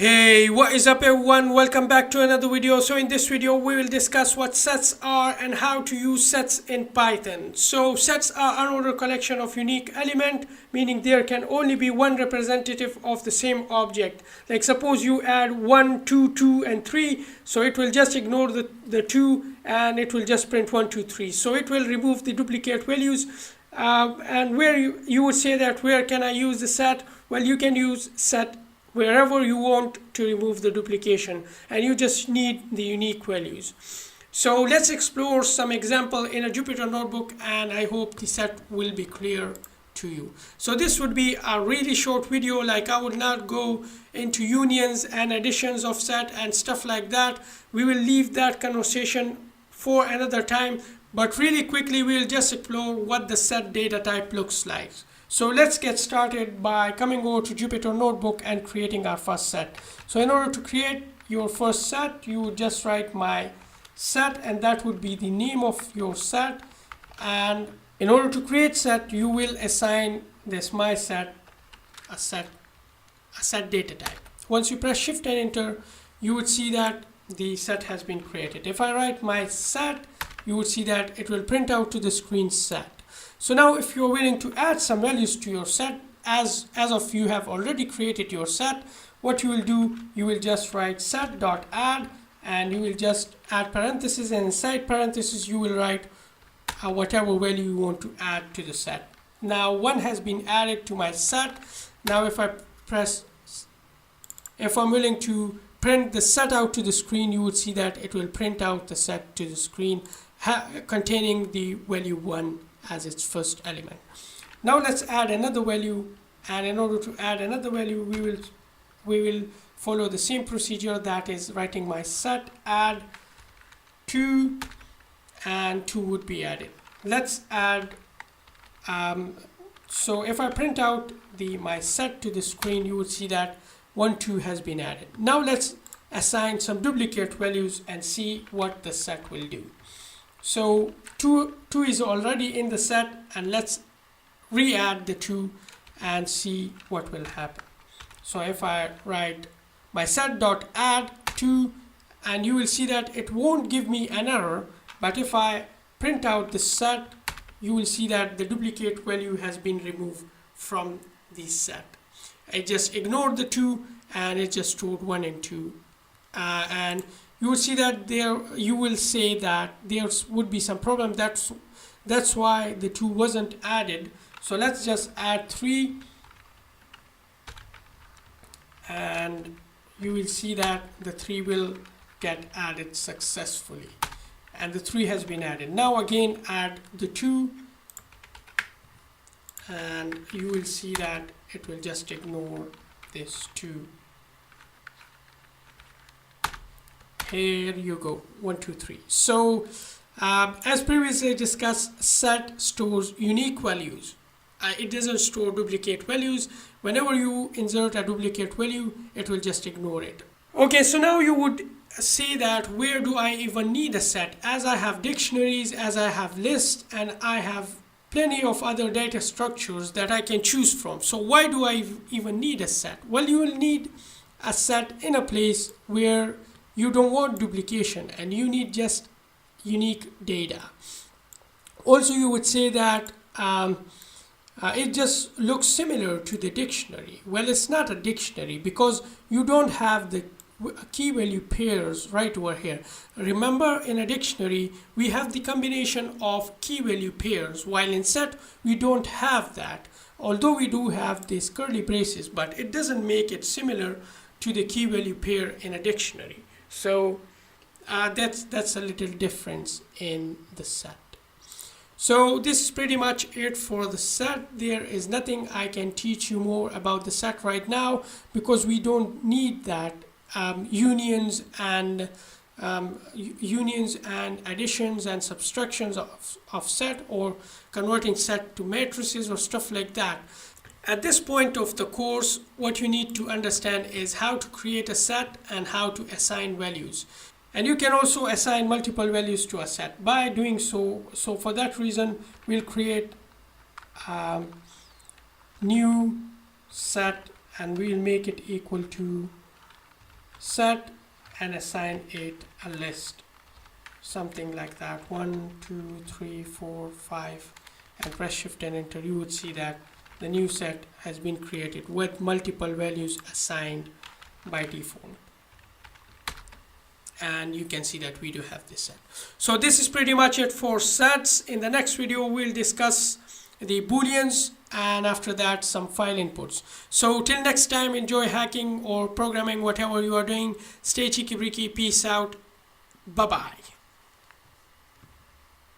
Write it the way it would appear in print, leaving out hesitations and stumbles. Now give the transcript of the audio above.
Hey, what is up everyone? Welcome back to another video. So in this video we will discuss what sets are and how to use sets in Python. So sets are unordered collection of unique element, meaning there can only be one representative of the same object. Like suppose you add 1, 2, 2 and 3, so it will just ignore the 2 and it will just print 1, 2, 3. So it will remove the duplicate values. And where you would say that where can I use the set? Well, you can use set wherever you want to remove the duplication, and you just need the unique values. So let's explore some example in a Jupyter notebook, and I hope the set will be clear to you. So this would be a really short video, like I would not go into unions and additions of set and stuff like that. We will leave that conversation for another time, but really quickly we will just explore what the set data type looks like. So let's get started by coming over to Jupyter Notebook and creating our first set. So in order to create your first set, you would just write my set, and that would be the name of your set. And in order to create set, you will assign this my set a set data type. Once you press Shift and Enter, you would see that the set has been created. If I write my set, you would see that it will print out to the screen set. So now if you're willing to add some values to your set, as of you have already created your set, what you will do, you will just write set.add, and you will just add parentheses, and inside parentheses you will write whatever value you want to add to the set. Now 1 has been added to my set. Now if I'm willing to print the set out to the screen, you would see that it will print out the set to the screen containing the value 1 as its first element. Now let's add another value, and in order to add another value, we will follow the same procedure, that is writing my set add 2, and 2 would be added. Let's add so if I print out my set to the screen, you would see that 1, 2 has been added. Now let's assign some duplicate values and see what the set will do. So 2 is already in the set, and let's re-add the 2 and see what will happen. So if I write my set.add 2, and you will see that it won't give me an error, but if I print out the set, you will see that the duplicate value has been removed from the set. I just ignored the 2 and it just stored 1 and 2, and you will see that you will say that there would be some problem. That's why the 2 wasn't added. So let's just add 3, and you will see that the 3 will get added successfully, and the 3 has been added. Now again add the 2, and you will see that it will just ignore this 2. Here you go, 1, 2, 3. So as previously discussed, set stores unique values. It doesn't store duplicate values. Whenever you insert a duplicate value, it will just ignore it. Okay, so now you would say that where do I even need a set? As I have dictionaries, as I have lists, and I have plenty of other data structures that I can choose from. So why do I even need a set? Well, you will need a set in a place where you don't want duplication and you need just unique data. Also, you would say that it just looks similar to the dictionary. Well, it's not a dictionary because you don't have the key value pairs right over here. Remember, in a dictionary we have the combination of key value pairs, while in set we don't have that, although we do have these curly braces, but it doesn't make it similar to the key value pair in a dictionary. So that's a little difference in the set. So this is pretty much it for the set. There is nothing I can teach you more about the set right now because we don't need that unions and additions and subtractions of set, or converting set to matrices or stuff like that. At this point of the course, what you need to understand is how to create a set and how to assign values. And you can also assign multiple values to a set by doing so. So for that reason, we'll create a new set and we'll make it equal to set and assign it a list, something like that, 1 2 3 4 5, and press shift and enter. You would see that the new set has been created with multiple values assigned by default, and you can see that we do have this set. So this is pretty much it for sets. In the next video we'll discuss the booleans, and after that some file inputs. So till next time, enjoy hacking or programming, whatever you are doing. Stay cheeky breaky, peace out, bye bye.